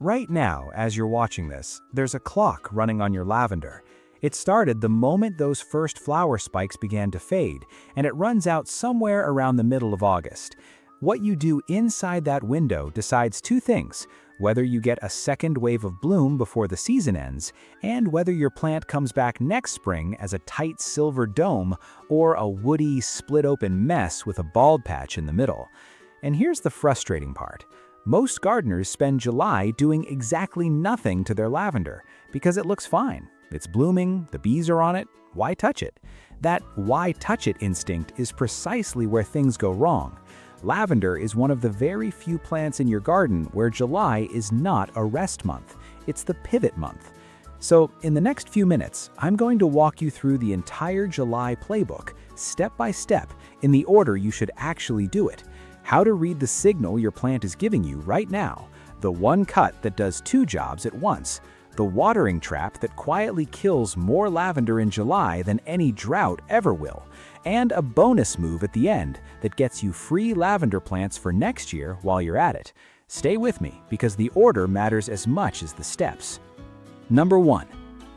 Right now, as you're watching this, there's a clock running on your lavender. It started the moment those first flower spikes began to fade, and it runs out somewhere around the middle of August. What you do inside that window decides two things: whether you get a second wave of bloom before the season ends, and whether your plant comes back next spring as a tight silver dome or a woody, split-open mess with a bald patch in the middle. And here's the frustrating part. Most gardeners spend July doing exactly nothing to their lavender because it looks fine. It's blooming, the bees are on it, why touch it? That why touch it instinct is precisely where things go wrong. Lavender is one of the very few plants in your garden where July is not a rest month. It's the pivot month. So in the next few minutes, I'm going to walk you through the entire July playbook, step by step, in the order you should actually do it. How to read the signal your plant is giving you right now, the one cut that does two jobs at once, the watering trap that quietly kills more lavender in July than any drought ever will, and a bonus move at the end that gets you free lavender plants for next year while you're at it. Stay with me because the order matters as much as the steps. Number 1.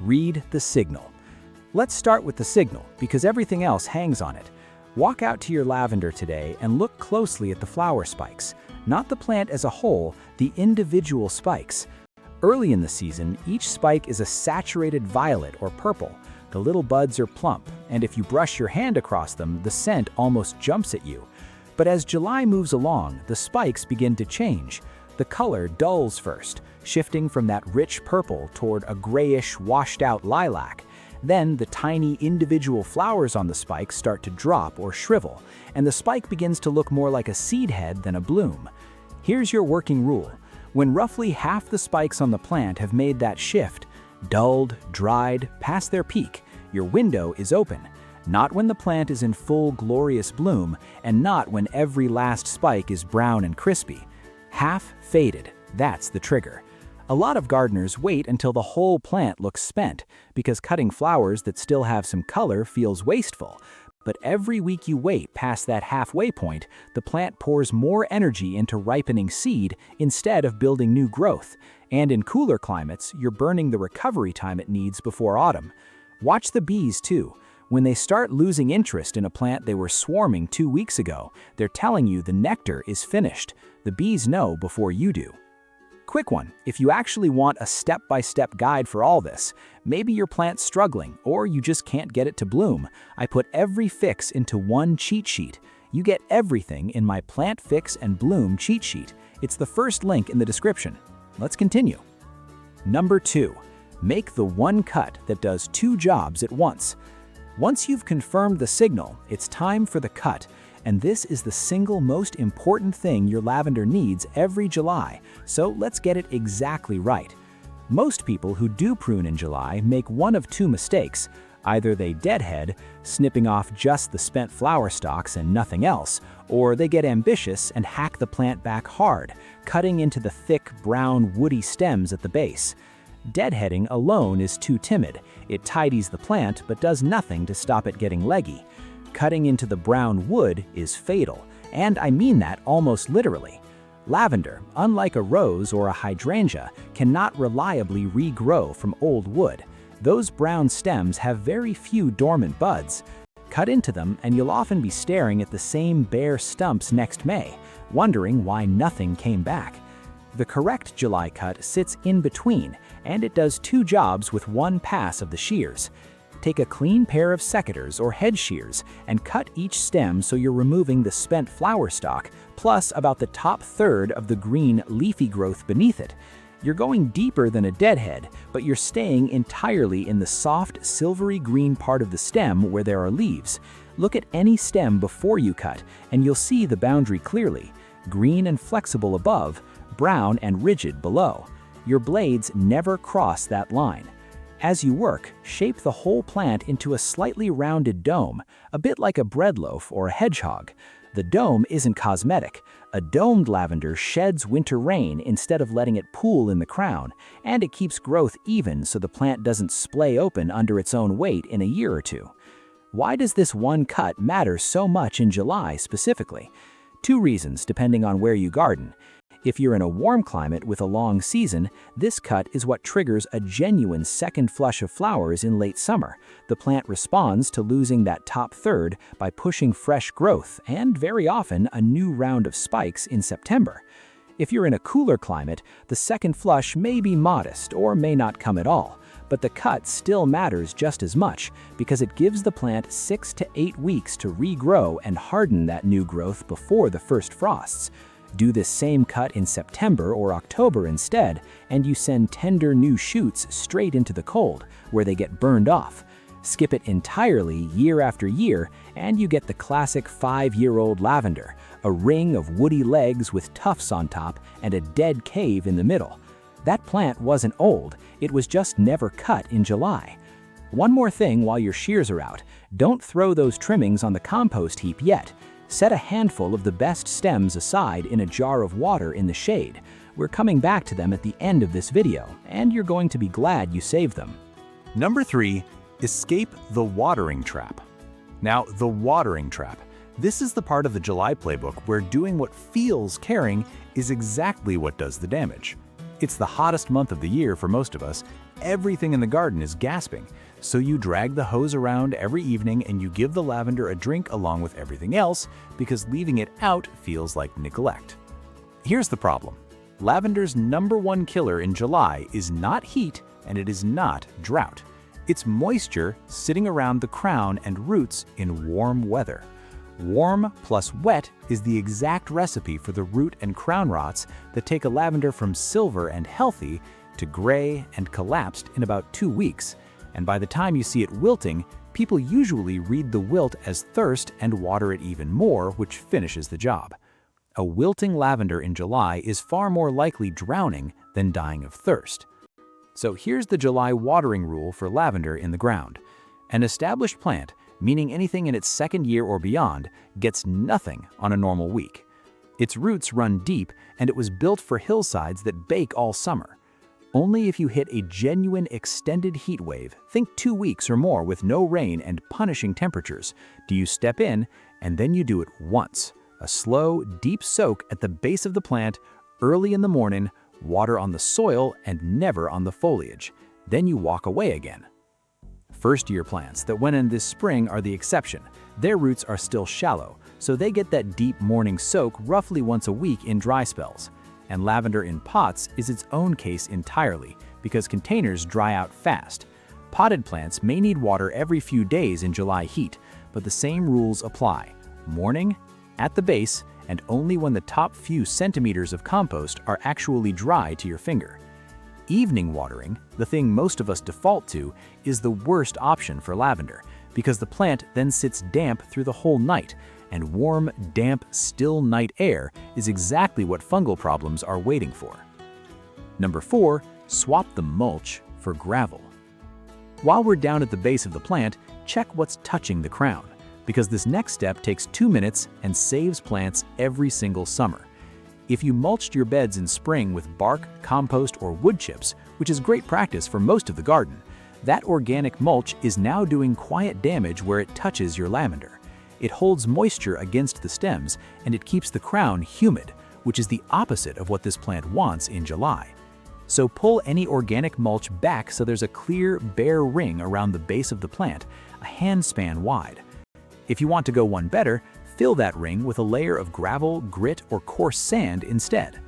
Read the signal. Let's start with the signal because everything else hangs on it. Walk out to your lavender today and look closely at the flower spikes, not the plant as a whole, the individual spikes. Early in the season, each spike is a saturated violet or purple. The little buds are plump, and if you brush your hand across them, the scent almost jumps at you. But as July moves along, the spikes begin to change. The color dulls first, shifting from that rich purple toward a grayish, washed-out lilac. Then the tiny individual flowers on the spikes start to drop or shrivel, and the spike begins to look more like a seed head than a bloom. Here's your working rule. When roughly half the spikes on the plant have made that shift, dulled, dried, past their peak, your window is open. Not when the plant is in full glorious bloom, and not when every last spike is brown and crispy. Half faded, that's the trigger. A lot of gardeners wait until the whole plant looks spent, because cutting flowers that still have some color feels wasteful. But every week you wait past that halfway point, the plant pours more energy into ripening seed instead of building new growth. And in cooler climates, you're burning the recovery time it needs before autumn. Watch the bees too. When they start losing interest in a plant they were swarming 2 weeks ago, they're telling you the nectar is finished. The bees know before you do. Quick one, if you actually want a step-by-step guide for all this, maybe your plant's struggling or you just can't get it to bloom, I put every fix into one cheat sheet. You get everything in my Plant Fix and Bloom cheat sheet. It's the first link in the description. Let's continue. Number 2, make the one cut that does two jobs at once. Once you've confirmed the signal, it's time for the cut. And this is the single most important thing your lavender needs every July, so let's get it exactly right. Most people who do prune in July make one of two mistakes. Either they deadhead, snipping off just the spent flower stalks and nothing else, or they get ambitious and hack the plant back hard, cutting into the thick, brown, woody stems at the base. Deadheading alone is too timid. It tidies the plant but does nothing to stop it getting leggy. Cutting into the brown wood is fatal, and I mean that almost literally. Lavender, unlike a rose or a hydrangea, cannot reliably regrow from old wood. Those brown stems have very few dormant buds. Cut into them and you'll often be staring at the same bare stumps next May, wondering why nothing came back. The correct July cut sits in between, and it does two jobs with one pass of the shears. Take a clean pair of secateurs or head shears and cut each stem so you're removing the spent flower stalk, plus about the top third of the green leafy growth beneath it. You're going deeper than a deadhead, but you're staying entirely in the soft, silvery green part of the stem where there are leaves. Look at any stem before you cut, and you'll see the boundary clearly. Green and flexible above, brown and rigid below. Your blades never cross that line. As you work, shape the whole plant into a slightly rounded dome, a bit like a bread loaf or a hedgehog. The dome isn't cosmetic. A domed lavender sheds winter rain instead of letting it pool in the crown, and it keeps growth even so the plant doesn't splay open under its own weight in a year or two. Why does this one cut matter so much in July specifically? Two reasons depending on where you garden. If you're in a warm climate with a long season, this cut is what triggers a genuine second flush of flowers in late summer. The plant responds to losing that top third by pushing fresh growth and, very often, a new round of spikes in September. If you're in a cooler climate, the second flush may be modest or may not come at all, but the cut still matters just as much because it gives the plant 6 to 8 weeks to regrow and harden that new growth before the first frosts. Do this same cut in September or October instead, and you send tender new shoots straight into the cold, where they get burned off. Skip it entirely year after year, and you get the classic 5-year-old lavender, a ring of woody legs with tufts on top and a dead cave in the middle. That plant wasn't old, it was just never cut in July. One more thing while your shears are out, don't throw those trimmings on the compost heap yet. Set a handful of the best stems aside in a jar of water in the shade. We're coming back to them at the end of this video, and you're going to be glad you saved them. Number 3. Escape the watering trap. Now, the watering trap. This is the part of the July playbook where doing what feels caring is exactly what does the damage. It's the hottest month of the year for most of us. Everything in the garden is gasping. So you drag the hose around every evening and you give the lavender a drink along with everything else because leaving it out feels like neglect. Here's the problem. Lavender's #1 killer in July is not heat and it is not drought. It's moisture sitting around the crown and roots in warm weather. Warm plus wet is the exact recipe for the root and crown rots that take a lavender from silver and healthy to gray and collapsed in about 2 weeks. And by the time you see it wilting, people usually read the wilt as thirst and water it even more, which finishes the job. A wilting lavender in July is far more likely drowning than dying of thirst. So here's the July watering rule for lavender in the ground. An established plant, meaning anything in its second year or beyond, gets nothing on a normal week. Its roots run deep, and it was built for hillsides that bake all summer. Only if you hit a genuine extended heat wave, think 2 weeks or more with no rain and punishing temperatures, do you step in, and then you do it once. A slow, deep soak at the base of the plant, early in the morning, water on the soil and never on the foliage. Then you walk away again. First-year plants that went in this spring are the exception. Their roots are still shallow, so they get that deep morning soak roughly once a week in dry spells. And lavender in pots is its own case entirely, because containers dry out fast. Potted plants may need water every few days in July heat, but the same rules apply. Morning, at the base, and only when the top few centimeters of compost are actually dry to your finger. Evening watering, the thing most of us default to, is the worst option for lavender, because the plant then sits damp through the whole night, and warm, damp, still night air is exactly what fungal problems are waiting for. Number 4, swap the mulch for gravel. While we're down at the base of the plant, check what's touching the crown, because this next step takes 2 minutes and saves plants every single summer. If you mulched your beds in spring with bark, compost, or wood chips, which is great practice for most of the garden, that organic mulch is now doing quiet damage where it touches your lavender. It holds moisture against the stems and it keeps the crown humid, which is the opposite of what this plant wants in July. So pull any organic mulch back so there's a clear, bare ring around the base of the plant, a handspan wide. If you want to go one better, fill that ring with a layer of gravel, grit, or coarse sand instead.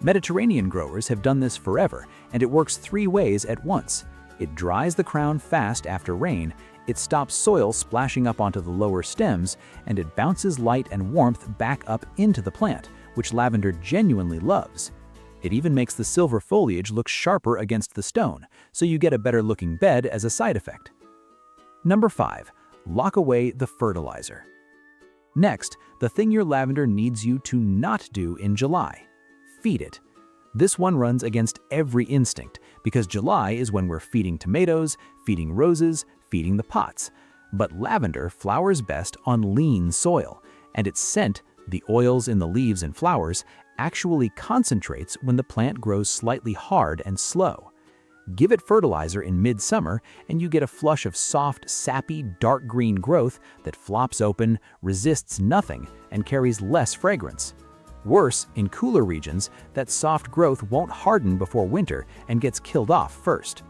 Mediterranean growers have done this forever, and it works 3 ways at once. It dries the crown fast after rain, it stops soil splashing up onto the lower stems, and it bounces light and warmth back up into the plant, which lavender genuinely loves. It even makes the silver foliage look sharper against the stone, so you get a better looking bed as a side effect. Number 5, lock away the fertilizer. Next, the thing your lavender needs you to not do in July. Feed it. This one runs against every instinct, because July is when we're feeding tomatoes, feeding roses, feeding the pots. But lavender flowers best on lean soil, and its scent, the oils in the leaves and flowers, actually concentrates when the plant grows slightly hard and slow. Give it fertilizer in midsummer, and you get a flush of soft, sappy, dark green growth that flops open, resists nothing, and carries less fragrance. Worse, in cooler regions, that soft growth won't harden before winter and gets killed off first.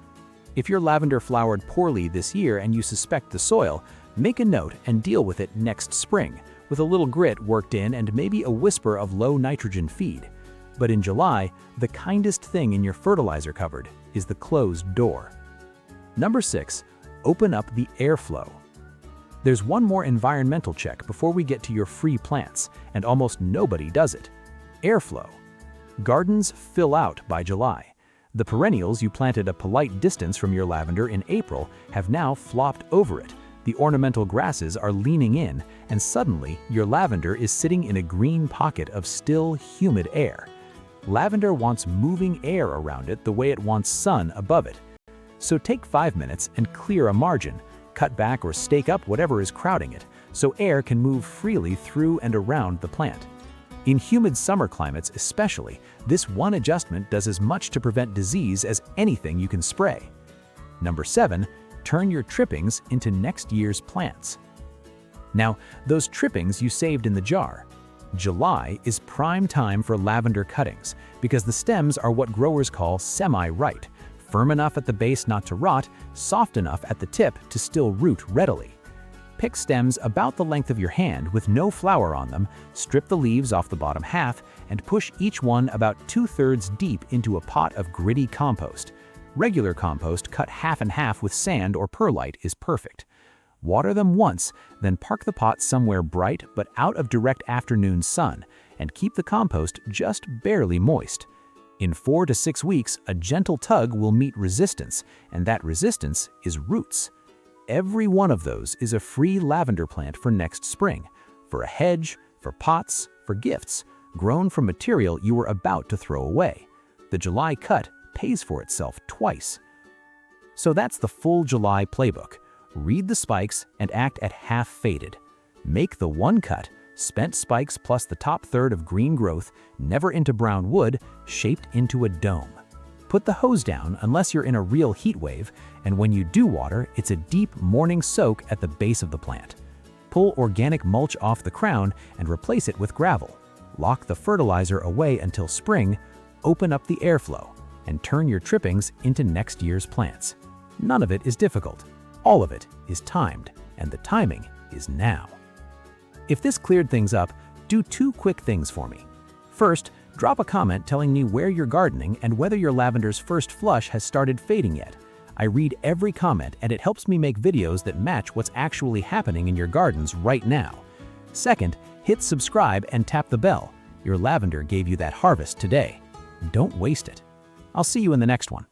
If your lavender flowered poorly this year and you suspect the soil, make a note and deal with it next spring, with a little grit worked in and maybe a whisper of low nitrogen feed. But in July, the kindest thing in your fertilizer cupboard is the closed door. Number 6, open up the airflow. There's one more environmental check before we get to your free plants, and almost nobody does it. Airflow. Gardens fill out by July. The perennials you planted a polite distance from your lavender in April have now flopped over it. The ornamental grasses are leaning in, and suddenly your lavender is sitting in a green pocket of still, humid air. Lavender wants moving air around it the way it wants sun above it. So take 5 minutes and clear a margin, cut back or stake up whatever is crowding it, so air can move freely through and around the plant. In humid summer climates especially, this one adjustment does as much to prevent disease as anything you can spray. Number 7, turn your trippings into next year's plants. Now, those trippings you saved in the jar. July is prime time for lavender cuttings because the stems are what growers call semi-ripe, firm enough at the base not to rot, soft enough at the tip to still root readily. Pick stems about the length of your hand with no flower on them, strip the leaves off the bottom half, and push each one about 2/3 deep into a pot of gritty compost. Regular compost cut half and half with sand or perlite is perfect. Water them once, then park the pot somewhere bright but out of direct afternoon sun, and keep the compost just barely moist. In 4 to 6 weeks, a gentle tug will meet resistance, and that resistance is roots. Every one of those is a free lavender plant for next spring, for a hedge, for pots, for gifts, grown from material you were about to throw away. The July cut pays for itself twice. So that's the full July playbook. Read the spikes and act at half faded. Make the one cut, spent spikes plus the top third of green growth, never into brown wood, shaped into a dome. Put the hose down unless you're in a real heat wave, and when you do water, it's a deep morning soak at the base of the plant. Pull organic mulch off the crown and replace it with gravel. Lock the fertilizer away until spring, open up the airflow, and turn your trippings into next year's plants. None of it is difficult. All of it is timed, and the timing is now. If this cleared things up, do 2 quick things for me. First, drop a comment telling me where you're gardening and whether your lavender's first flush has started fading yet. I read every comment and it helps me make videos that match what's actually happening in your gardens right now. Second, hit subscribe and tap the bell. Your lavender gave you that harvest today. Don't waste it. I'll see you in the next one.